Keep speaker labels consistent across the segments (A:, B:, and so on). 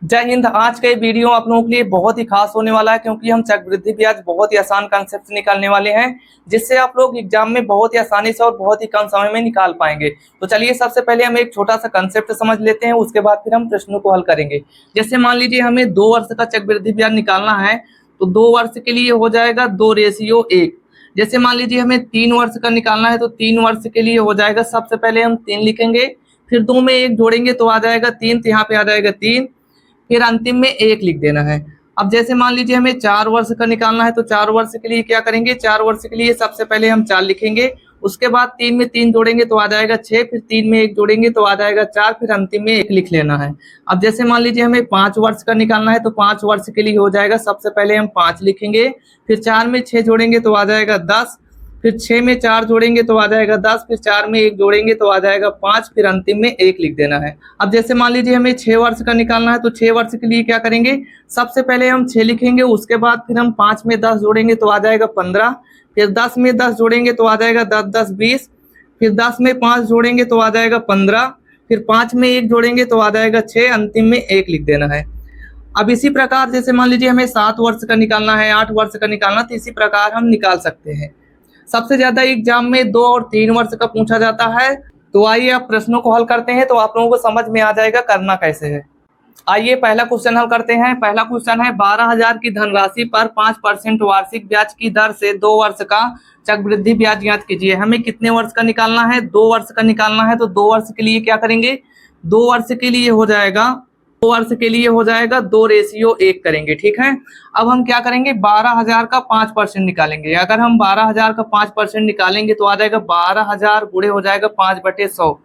A: जय हिंद। आज का ये वीडियो आप लोगों के लिए बहुत ही खास होने वाला है, क्योंकि हम चक्रवृद्धि ब्याज बहुत ही आसान कंसेप्ट निकालने वाले हैं, जिससे आप लोग एग्जाम में बहुत ही आसानी से और बहुत ही कम समय में निकाल पाएंगे। तो चलिए सबसे पहले हम एक छोटा सा कंसेप्ट समझ लेते हैं, उसके बाद फिर हम प्रश्नों को हल करेंगे। जैसे मान लीजिए हमें 2 वर्ष का चक्रवृद्धि ब्याज निकालना है, तो 2 वर्ष के लिए हो जाएगा 2:1। जैसे मान लीजिए हमें 3 वर्ष का निकालना है, तो 3 वर्ष के लिए हो जाएगा, सबसे पहले हम 3 लिखेंगे, फिर 2 में 1 जोड़ेंगे तो आ जाएगा 3, तो यहाँ पे आ जाएगा 3, फिर अंतिम में 1 लिख देना है। अब जैसे मान लीजिए हमें 4 वर्ष का निकालना है, तो 4 वर्ष के लिए क्या करेंगे, 4 वर्ष के लिए सबसे पहले हम 4 लिखेंगे, उसके बाद 3 में 3 जोड़ेंगे तो आ जाएगा 6, फिर 3 में 1 जोड़ेंगे तो आ जाएगा 4, फिर अंतिम में 1 लिख लेना है। अब जैसे मान लीजिए हमें 5 वर्ष का निकालना है, तो 5 वर्ष के लिए हो जाएगा, सबसे पहले हम 5 लिखेंगे, फिर 4 में 6 जोड़ेंगे तो आ जाएगा 10, फिर 6 में 4 जोड़ेंगे तो आ जाएगा 10, फिर 4 में 1 जोड़ेंगे तो आ जाएगा 5, फिर अंतिम में 1 लिख देना है। अब जैसे मान लीजिए हमें 6 वर्ष का निकालना है, तो 6 वर्ष के लिए क्या करेंगे, सबसे पहले हम 6 लिखेंगे, उसके बाद फिर हम 5 में 10 जोड़ेंगे तो आ जाएगा 15, फिर 10 में 10 जोड़ेंगे तो आ जाएगा 10 10 20, फिर 10 में 5 जोड़ेंगे तो आ जाएगा 15, फिर 5 में 1 जोड़ेंगे तो आ जाएगा 6, अंतिम में 1 लिख देना है। अब इसी प्रकार जैसे मान लीजिए हमें 7 वर्ष का निकालना है, 8 वर्ष का निकालना, तो इसी प्रकार हम निकाल सकते हैं। सबसे ज्यादा एग्जाम में 2 और 3 वर्ष का पूछा जाता है। तो आइए अब प्रश्नों को हल करते हैं, तो आप लोगों को समझ में आ जाएगा करना कैसे है। आइए पहला क्वेश्चन हल करते हैं। पहला क्वेश्चन है, 12,000 की धनराशि पर 5% वार्षिक ब्याज की दर से 2 वर्ष का चक्रवृद्धि ब्याज ज्ञात कीजिए। हमें कितने वर्ष का निकालना है, 2 वर्ष का निकालना है। तो 2 वर्ष के लिए क्या करेंगे, 2 वर्ष के लिए हो जाएगा 2:1 करेंगे। ठीक है। अब हम क्या करेंगे, 12,000 का 5% निकालेंगे। अगर हम 12,000 का 5% निकालेंगे तो आ जाएगा 12,000 गुणे हो जाएगा 5/100।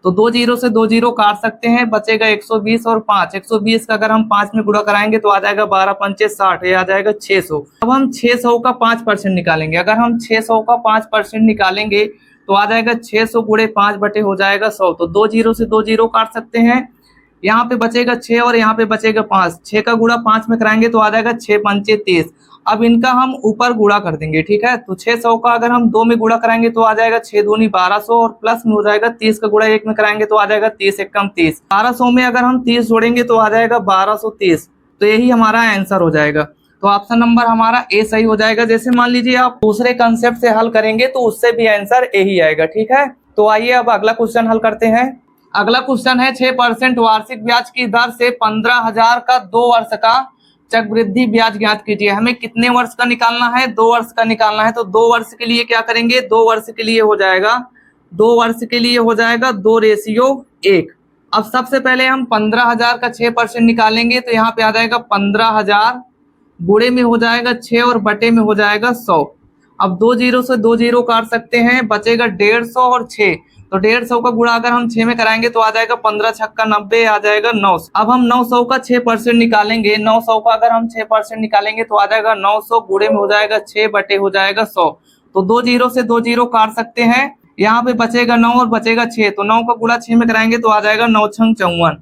A: तो 2 जीरो से 2 जीरो काट सकते हैं, बचेगा 120 और 5। 120 का अगर हम 5 में गुणा कराएंगे तो आ जाएगा 12 पंचे 60, ये आ जाएगा 600। अब हम 600 का 5% निकालेंगे। अगर हम 600 का 5% निकालेंगे तो आ जाएगा 600 गुणे 5 बटे हो जाएगा 100। तो 2 जीरो से 2 जीरो काट सकते हैं, यहाँ पे बचेगा 6 और यहाँ पे बचेगा 5। 6 का गुणा 5 में कराएंगे तो आ जाएगा 6 पंचे 30। अब इनका हम ऊपर गुणा कर देंगे। ठीक है। तो 600 का अगर हम 2 में गुणा कराएंगे तो आ जाएगा 6 दूनी 1200, और प्लस में हो जाएगा 30 का गुणा 1 में कराएंगे तो आ जाएगा 30 एकम 30। 1200 में अगर हम 30 जोड़ेंगे तो आ जाएगा 1230। तो यही हमारा आंसर हो जाएगा। तो ऑप्शन नंबर हमारा ए सही हो जाएगा। जैसे मान लीजिए आप दूसरे कंसेप्ट से हल करेंगे तो उससे भी आंसर ए ही आएगा। ठीक है। तो आइए अब अगला क्वेश्चन हल करते हैं। अगला क्वेश्चन है, 6% वार्षिक ब्याज की दर से 15,000 का 2 वर्ष का चक्रवृद्धि ब्याज ज्ञात कीजिए। हमें कितने वर्ष का निकालना है, 2 वर्ष का निकालना है। तो 2 वर्ष के लिए क्या करेंगे, 2 वर्ष के लिए हो जाएगा 2:1। अब सबसे पहले हम 15,000 का 6% निकालेंगे, तो यहाँ पे आ जाएगा 15,000 गुणे में हो जाएगा 6 और बटे में हो जाएगा 100। अब 2 जीरो से 2 जीरो काट सकते हैं, बचेगा 150 और 6। तो 150 का गुणा अगर हम 6 में कराएंगे तो आ जाएगा 15 छक्का 90, आ जाएगा 900। अब हम 900 का 6% निकालेंगे। 900 का अगर हम 6% निकालेंगे तो आ जाएगा 900 गुणे में हो जाएगा 6 बटे हो जाएगा 100। तो 2 जीरो से 2 जीरो काट सकते हैं, यहाँ पे बचेगा 9 और बचेगा 6। तो 9 का गुणा 6 में कराएंगे तो आ जाएगा 9 छंग 54।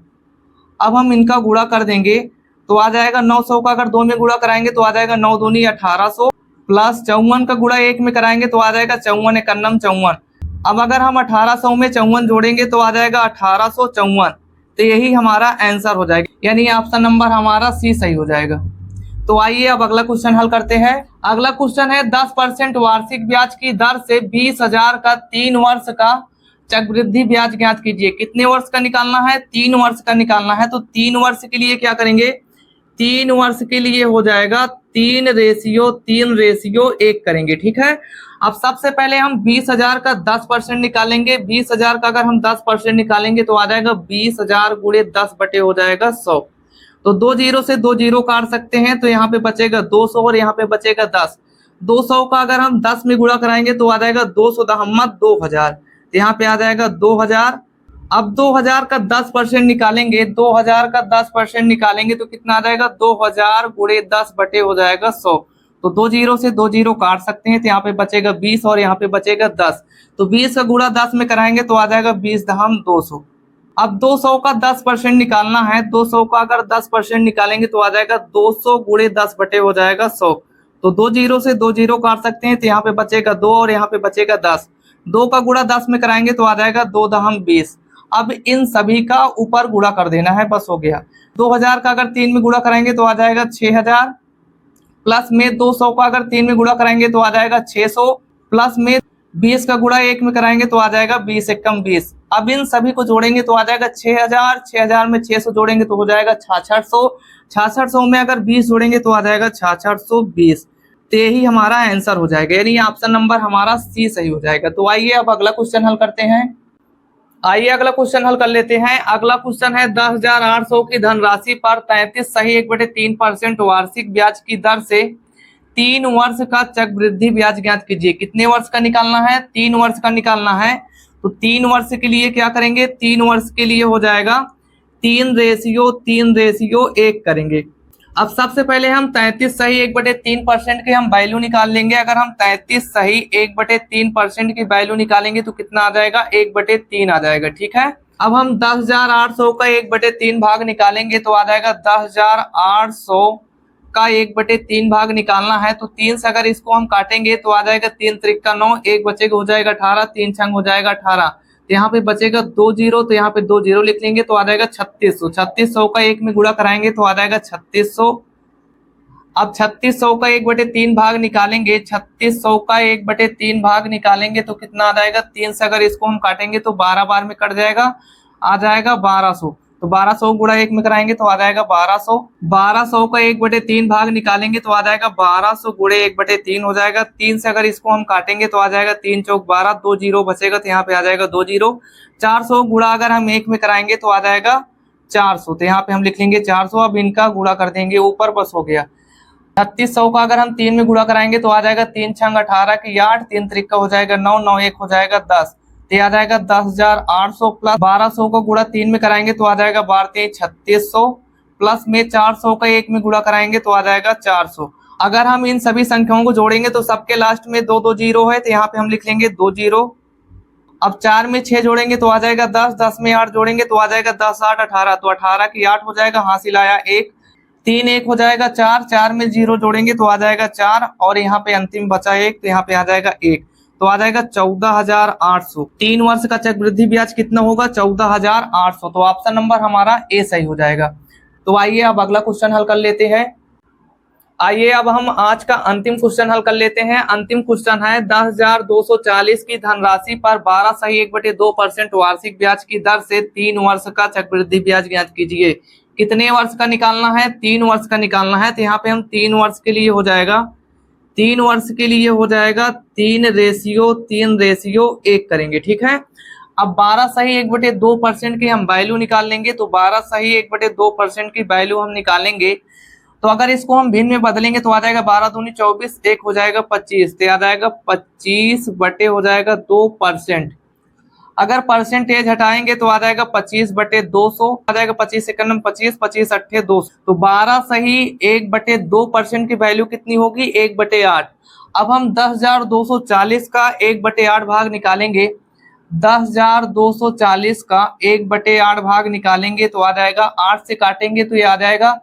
A: अब हम इनका गुणा कर देंगे तो आ जाएगा 900 का अगर 2 में गुणा कराएंगे तो आ जाएगा 9 दूनी 1800, प्लस 54 का गुणा 1 में कराएंगे तो आ जाएगा 54 एकन्नम 54। अब अगर हम 1800 में 54 जोड़ेंगे तो आ जाएगा 1854। तो यही हमारा आंसर हो जाएगा, यानी ऑप्शन नंबर हमारा सी सही हो जाएगा। तो आइए अब अगला क्वेश्चन हल करते हैं। अगला क्वेश्चन है, 10% वार्षिक ब्याज की दर से 20,000 का 3 वर्ष का चक्रवृद्धि ब्याज ज्ञात कीजिए। कितने वर्ष का निकालना है, 3 वर्ष का निकालना है। तो 3 वर्ष के लिए क्या करेंगे, 3 वर्ष के लिए हो जाएगा 3:1 करेंगे। ठीक है। अब सबसे पहले हम 20,000 का 10% निकालेंगे। 20,000 का अगर हम 10% निकालेंगे तो आ जाएगा 20,000 गुणे 10 बटे हो जाएगा 100। तो 2 जीरो से 2 जीरो काट सकते हैं, तो यहाँ पे बचेगा 200 और यहाँ पे बचेगा 10। 200 का अगर हम 10 में गुणा कराएंगे तो आ जाएगा 200 दहम्मत 2000। तो यहाँ पे आ जाएगा 2000। अब 2000 का 10% निकालेंगे, 2000 का 10% निकालेंगे तो कितना आ जाएगा, 2000 गुणे 10 बटे हो जाएगा 100। तो 2 जीरो से 2 जीरो काट सकते हैं, तो यहाँ पे बचेगा 20 और यहाँ पे बचेगा 10। तो 20 का गुणा 10 में कराएंगे तो आ जाएगा 20 दहम 200। अब 200 का 10% निकालना है। 200 का अगर 10% निकालेंगे तो आ जाएगा 200 गुणे 10 बटे हो जाएगा 100। तो 2 जीरो से 2 जीरो काट सकते हैं, तो यहाँ पे बचेगा 2 और यहाँ पे बचेगा 10। 2 का गुणा 10 में कराएंगे तो आ जाएगा 2 दहम 20। अब इन सभी का ऊपर गुणा कर देना है, बस हो गया। 2000 का अगर 3 में गुणा कराएंगे तो आ जाएगा 6000, प्लस में 200 का अगर 3 में गुणा कराएंगे तो आ जाएगा 600, प्लस में 20 का गुणा 1 में कराएंगे तो आ जाएगा 20 एकम 20। अब इन सभी को जोड़ेंगे तो आ जाएगा 6000, 6000 में 600 जोड़ेंगे तो हो जाएगा 6600, 6600 में अगर 20 जोड़ेंगे तो आ जाएगा 6620। तो यही हमारा आंसर हो जाएगा, यानी ऑप्शन नंबर हमारा सी सही हो जाएगा। तो आइए अब अगला क्वेश्चन हल करते हैं। आइए अगला क्वेश्चन हल कर लेते हैं। अगला क्वेश्चन है 10,800 की धनराशि पर 33 सही 1/3% वार्षिक ब्याज की दर से 3 वर्ष का चक्रवृद्धि ब्याज ज्ञात कीजिए। कितने वर्ष का निकालना है? 3 वर्ष का निकालना है। तो 3 वर्ष के लिए क्या करेंगे? 3 वर्ष के लिए हो जाएगा 3:1 करेंगे। अब सबसे पहले हम 33 सही 1/3% के हम वैल्यू निकाल लेंगे। अगर हम 33 सही 1/3% की वैल्यू निकालेंगे तो कितना आ जाएगा? 1/3 आ जाएगा। ठीक है, अब हम 10,800 का 1/3 भाग निकालेंगे तो आ जाएगा 10,800 का 1/3 भाग निकालना है। तो 3 से अगर इसको हम काटेंगे तो आ जाएगा 3 त्रिक 9, 1 बचेगा हो जाएगा 18, 3 छंग हो जाएगा 18, तो यहाँ पे बचेगा 2 जीरो, तो यहाँ पे 2 जीरो लिख लेंगे तो आ जाएगा 3600। 3600 का 1 में गुणा कराएंगे तो आ जाएगा 3600। अब 3600 का 1/3 भाग निकालेंगे, 3600 का 1/3 भाग निकालेंगे तो कितना आ जाएगा? 3 से अगर इसको हम काटेंगे तो 12 बार में कट जाएगा, आ जाएगा 1200। तो 1200 गुणा 1 में कराएंगे तो आ जाएगा 1200। 1200 का 1/3 भाग निकालेंगे तो आ जाएगा 1200 गुणे 1/3 हो जाएगा। 3 से अगर इसको हम काटेंगे तो आ जाएगा 3 चौक 12, 2 जीरो बचेगा तो यहाँ पे आ जाएगा 2 जीरो। 400 गुणा अगर हम 1 में कराएंगे तो आ जाएगा 400, तो यहाँ पे हम लिख लेंगे 400। अब इनका गुणा कर देंगे ऊपर, बस हो गया। 3600 का अगर हम 3 में गुणा कराएंगे तो आ जाएगा 3 छंग 18 की 8, 3 त्रिक हो जाएगा 9, 9 1 हो जाएगा 10, तो आ जाएगा 10,800 प्लस 1200 को गुणा 3 में कराएंगे तो आ जाएगा 12 3600, प्लस में 400 का 1 में गुणा कराएंगे तो आ जाएगा 400। अगर हम इन सभी संख्याओं को जोड़ेंगे तो सबके लास्ट में 2 2 जीरो है, तो यहाँ पे हम लिख लेंगे 2 जीरो। अब 4 में 6 जोड़ेंगे तो आ जाएगा 10, 10 में 8 जोड़ेंगे तो आ जाएगा 10 8 18, तो 18 की 8 हो जाएगा, हासिल आया 1, 3 1 हो जाएगा 4, 4 में 0 जोड़ेंगे तो आ जाएगा 4, और यहाँ पे अंतिम बचा 1, तो यहाँ पे आ जाएगा 1, तो आ जाएगा 14,800। 3 वर्ष का चक्रवृद्धि ब्याज कितना होगा? 14,800। तो ऑप्शन नंबर हमारा ए सही हो जाएगा। तो आइए अब अगला क्वेश्चन हल कर लेते हैं। आइए अब हम आज का अंतिम क्वेश्चन हल कर लेते हैं। अंतिम क्वेश्चन है 10,240 की धनराशि पर 12 सही 1/2% वार्षिक ब्याज की दर से 3 वर्ष का चक्रवृद्धि ब्याज ज्ञात कीजिए। कितने वर्ष का निकालना है? 3 वर्ष का निकालना है। तो यहाँ पे हम 3 वर्ष के लिए हो जाएगा 3 वर्ष के लिए हो जाएगा 3:1 करेंगे। ठीक है, अब 12 सही 1/2% की हम वैल्यू निकाल लेंगे। तो 12 सही 1/2% की वैल्यू हम निकालेंगे तो अगर इसको हम भिन्न में बदलेंगे तो आ जाएगा 12 दूनी 24, 1 हो जाएगा 25, तो आ जाएगा 25 बटे हो जाएगा 2%। अगर परसेंटेज हटाएंगे तो आ जाएगा 25/200, आ जाएगा 25 एकम 25, 25 अट्ठे 200। तो 12 सही 1/2% की वैल्यू कितनी होगी? 1/8। अब हम 10,240 का 1/8 भाग निकालेंगे। 10,240 का 1/8 भाग निकालेंगे तो आ जाएगा 8 से काटेंगे तो ये आ जाएगा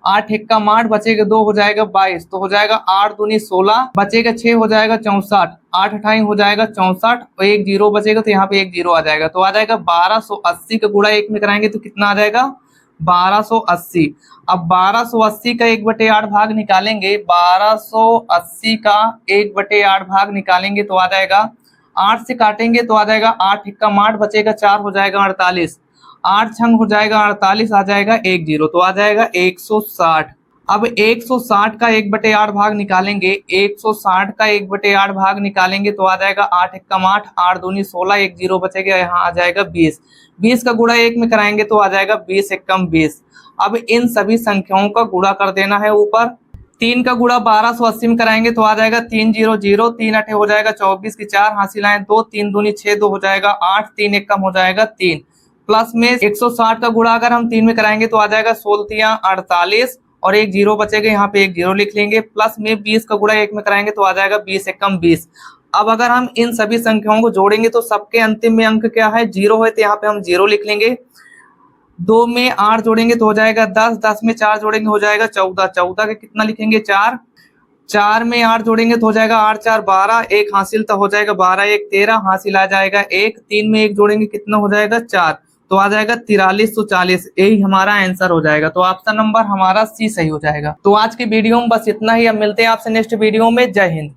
A: 8 एक्का 8, बचेगा 2 हो जाएगा 22, तो हो जाएगा 8 दूनी 16, बचेगा 6 हो जाएगा 64, 8 अठाई हो जाएगा 64, और 1 जीरो बचेगा तो यहाँ पे 1 जीरो आ जाएगा। तो आ जाएगा 1280 का गुणा 1 में कराएंगे तो कितना आ जाएगा? 1280। अब 1280 का 1/8 भाग निकालेंगे। 1280 का 1/8 भाग निकालेंगे तो आ जाएगा 8 से काटेंगे तो आ जाएगा 8 एक्का 8, बचेगा 4 हो जाएगा 48, 8 छंग हो जाएगा 48, आ जाएगा 1 जीरो, तो आ जाएगा 160। अब 160 का 1/8 भाग निकालेंगे। 160 का 1/8 भाग निकालेंगे तो आ जाएगा 8 एक्का 8, 8 दूनी 16, 1 जीरो बचेगा, यहाँ आ जाएगा 20। 20 का गुणा 1 में कराएंगे तो आ जाएगा 20 एकम 20। अब इन सभी संख्याओं का गुणा कर देना है ऊपर। 3 का गुणा 1280 में कराएंगे तो आ जाएगा 300, 3 अठे हो जाएगा 24 की 4, हासिल आए 2, 3 दूनी 6, 2 हो जाएगा 8, 3 एकम हो जाएगा 3, प्लस में 160 का गुणा अगर हम 3 में कराएंगे तो आ जाएगा 16 48, और 1 जीरो बचेगा, यहाँ पे 1 जीरो लिख लेंगे। प्लस में 20 का गुणा 1 में कराएंगे तो आ जाएगा 20 एकम 20। अब अगर हम इन सभी संख्याओं को जोड़ेंगे तो सबके अंतिम में अंक क्या है? 0 है, तो यहाँ पे हम 0 लिख लेंगे। 2 में 8 जोड़ेंगे तो हो जाएगा 10, 10 में 4 जोड़ेंगे हो जाएगा 14, 14 का कितना लिखेंगे? 4, 4 में 8 जोड़ेंगे तो हो जाएगा 8 4 12, 1 हासिल तो हो जाएगा 12 1 13, हासिल आ जाएगा 1, 3 में 1 जोड़ेंगे कितना हो जाएगा? 4, तो आ जाएगा 4340, यही हमारा आंसर हो जाएगा। तो ऑप्शन नंबर हमारा सी सही हो जाएगा। तो आज की वीडियो में बस इतना ही, अब मिलते हैं आपसे नेक्स्ट वीडियो में। जय हिंद।